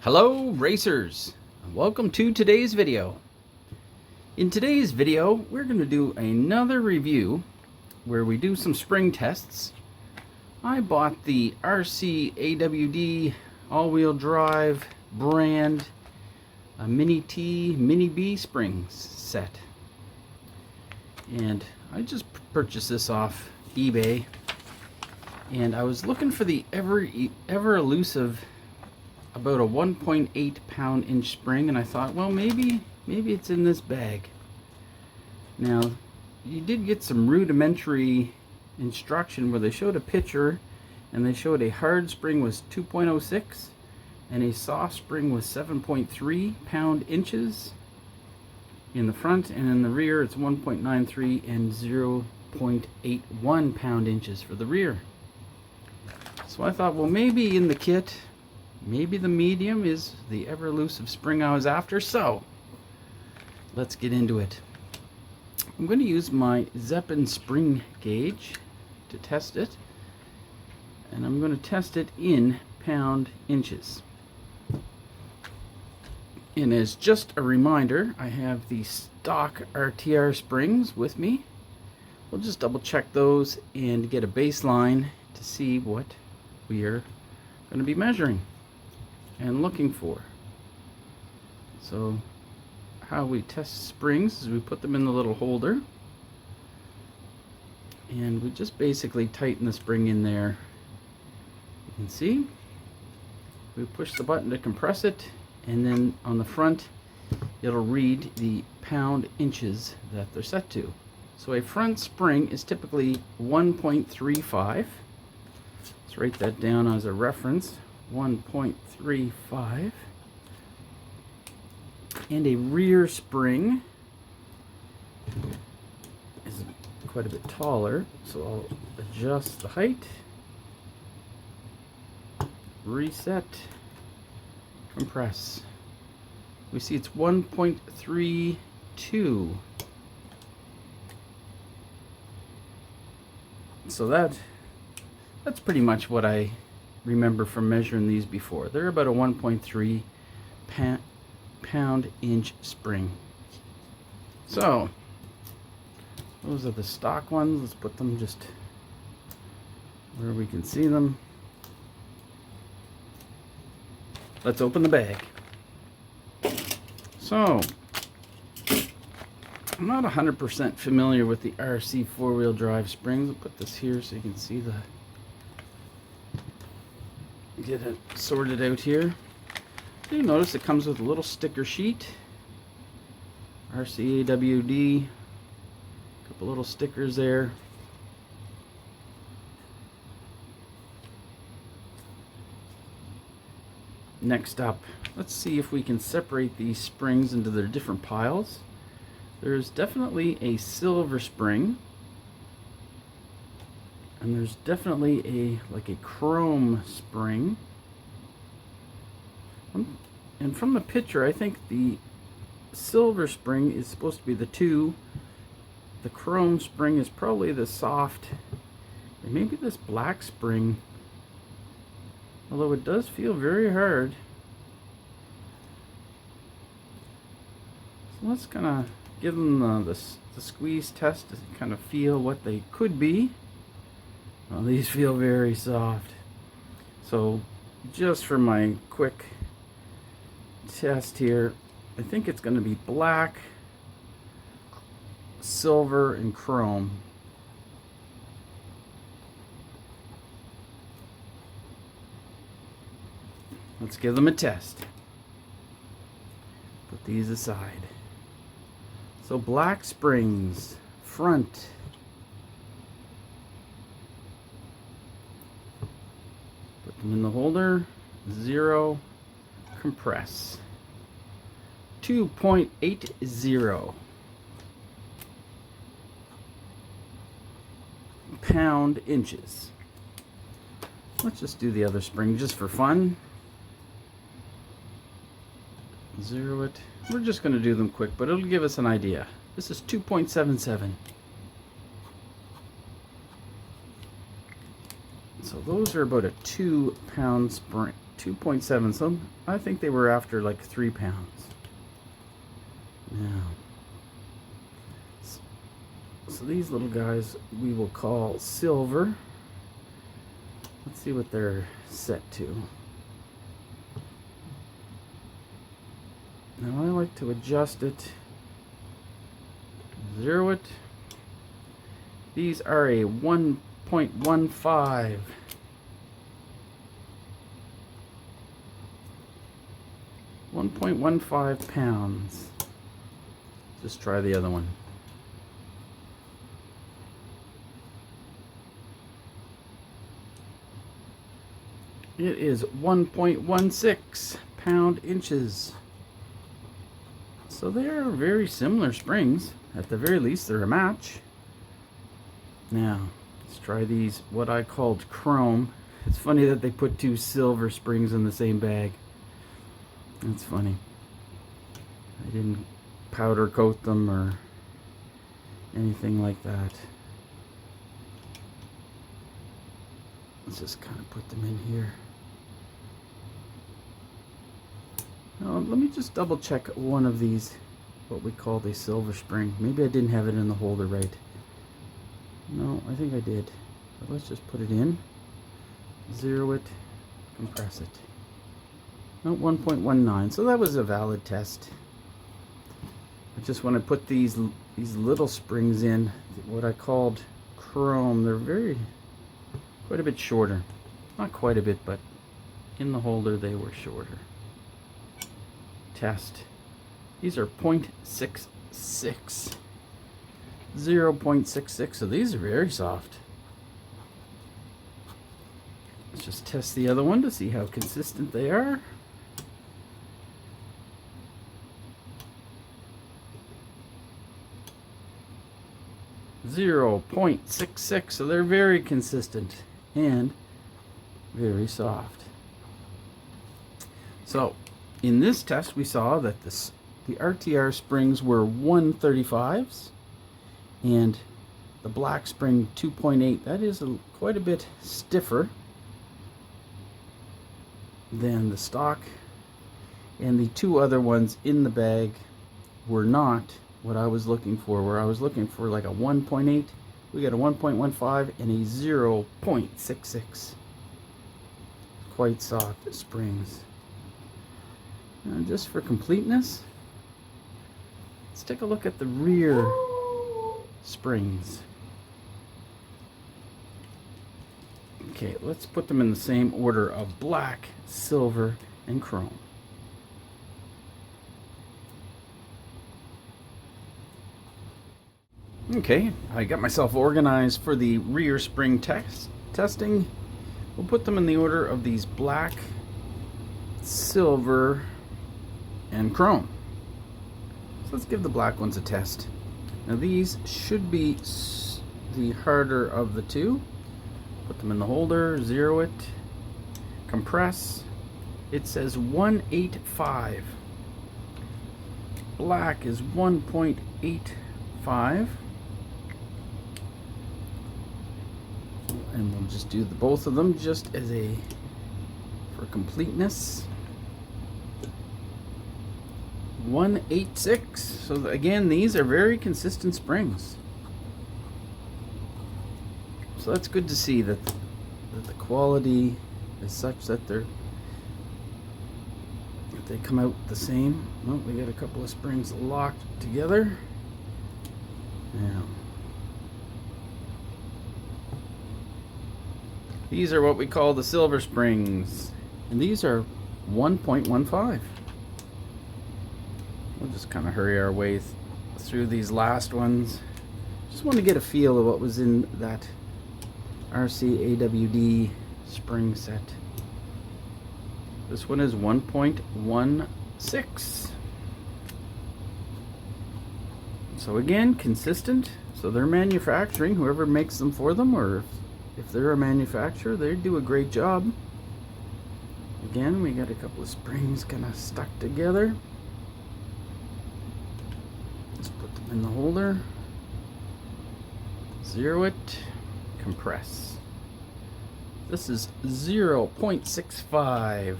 Hello racers, and welcome to today's video. In today's video we're going to do another review where we do some spring tests. I bought the RCAWD all-wheel drive brand Mini T, Mini B springs set, and I just purchased this off eBay, and I was looking for the ever elusive about a 1.8 pound-inch spring, and I thought, well, maybe it's in this bag. Now, you did get some rudimentary instruction where they showed a picture and they showed a hard spring was 2.06 and a soft spring was 7.3 pound-inches in the front, and in the rear it's 1.93 and 0.81 pound-inches for the rear. So I thought, well, maybe in the kit, maybe the medium is the ever elusive spring I was after, so let's get into it. I'm going to use my Zeppin spring gauge to test it, and I'm going to test it in pound-inches. And as just a reminder, I have the stock RTR springs with me. We'll just double check those and get a baseline to see what we are going to be measuring and looking for. So how we test springs is we put them in the little holder and we just basically tighten the spring in there. You can see we push the button to compress it, and then on the front it'll read the pound inches that they're set to. So a front spring is typically 1.35. Let's write that down as a reference. 1.35, and a rear spring is quite a bit taller, so I'll adjust the height, reset, compress. We see it's 1.32, so that's pretty much what I remember from measuring these before. They're about a 1.3 pound-inch spring. So those are the stock ones. Let's put them just where we can see them. Let's open the bag. So I'm not 100% familiar with the RC four-wheel drive springs. I'll put this here so you can see the get it sorted out here. You notice it comes with a little sticker sheet. RCAWD, a couple little stickers there. Next up, let's see if we can separate these springs into their different piles. There's definitely a silver spring, and there's definitely a chrome spring. And from the picture, I think the silver spring is supposed to be the 2. The chrome spring is probably the soft, and maybe this black spring, although it does feel very hard. So let's kind of give them the squeeze test to kind of feel what they could be. Well, these feel very soft. So just for my quick test here, I think it's going to be black, silver, and chrome. Let's give them a test. Put these aside. So black springs, front. Put them in the holder. 0. Compress. 2.80 pound-inches. Let's just do the other spring just for fun. 0 it. We're just going to do them quick, but it'll give us an idea. This is 2.77. So those are about a 2 pound 2.7. So I think they were after like 3 pounds. Now, so these little guys we will call silver. Let's see what they're set to. Now I like to adjust it, zero it. These are a 1.15. 1.15 pounds. Just try the other one. It is 1.16 pound-inches. So they are very similar springs. At the very least, they're a match. Now, let's try these, what I called chrome. It's funny that they put 2 silver springs in the same bag. That's funny. I didn't powder coat them or anything like that. Let's just kind of put them in here. Now, let me just double check one of these, what we call the silver spring. Maybe I didn't have it in the holder right. No, I think I did. But let's just put it in, zero it, compress it. No, 1.19. So that was a valid test. I just want to put these little springs in, what I called chrome. They're quite a bit shorter. Not quite a bit, but in the holder they were shorter. Test. These are 0.66. 0.66. So these are very soft. Let's just test the other one to see how consistent they are. .66, so they're very consistent and very soft. So in this test we saw that the RTR springs were 135s and the black spring 2.8. That is quite a bit stiffer than the stock, and the 2 other ones in the bag were not what I was looking for, where I was looking for like a 1.8. We got a 1.15 and a 0.66. Quite soft springs. Now, just for completeness, let's take a look at the rear springs. Okay, let's put them in the same order of black, silver, and chrome. Okay, I got myself organized for the rear spring testing. We'll put them in the order of these black, silver, and chrome. So let's give the black ones a test. Now these should be the harder of the 2. Put them in the holder, zero it, compress. It says 185. Black is 1.85. And we'll just do both of them just as for completeness. 186. So again, these are very consistent springs. So that's good to see that the quality is such that they come out the same. Oh, we got a couple of springs locked together. Now, these are what we call the silver springs, and these are 1.15. We'll just kind of hurry our way through these last ones. Just want to get a feel of what was in that RCAWD spring set. This one is 1.16. So again, consistent. So they're manufacturing, whoever makes them for them, or if they're a manufacturer, they do a great job. Again, we got a couple of springs kind of stuck together. Let's put them in the holder. Zero it. Compress. This is 0.65.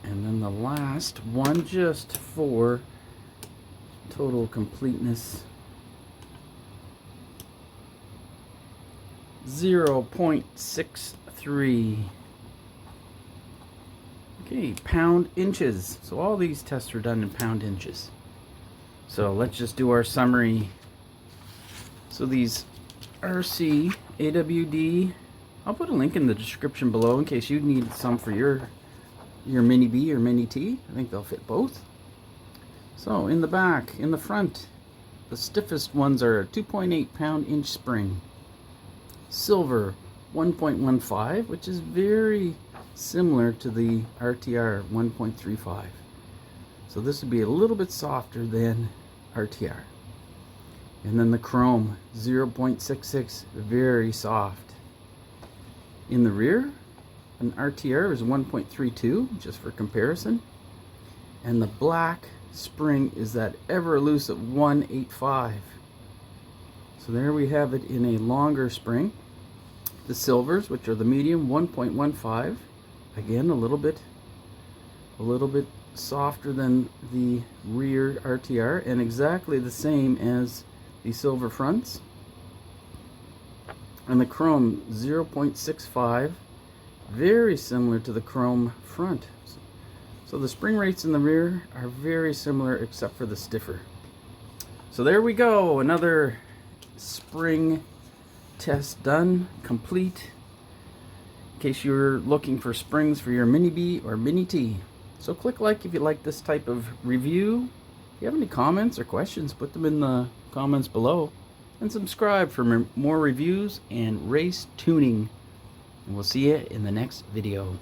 And then the last one, just for total completeness, 0.63. Okay, pound inches. So all these tests are done in pound inches. So let's just do our summary. So these RCAWD, I'll put a link in the description below in case you need some for your Mini B or Mini T. I think they'll fit both. So in the back, in the front, the stiffest ones are a 2.8 pound-inch spring. Silver 1.15, which is very similar to the RTR 1.35. So this would be a little bit softer than RTR. And then the chrome 0.66, very soft. In the rear, an RTR is 1.32, just for comparison. And the black spring is that ever elusive 1.85. So there we have it in a longer spring. The silvers, which are the medium, 1.15. Again, a little bit softer than the rear RTR, and exactly the same as the silver fronts. And the chrome 0.65, very similar to the chrome front. So the spring rates in the rear are very similar except for the stiffer. So there we go, another spring test done, complete, in case you're looking for springs for your Mini B or Mini T. So click like if you like this type of review. If you have any comments or questions, put them in the comments below. And subscribe for more reviews and race tuning. And we'll see you in the next video.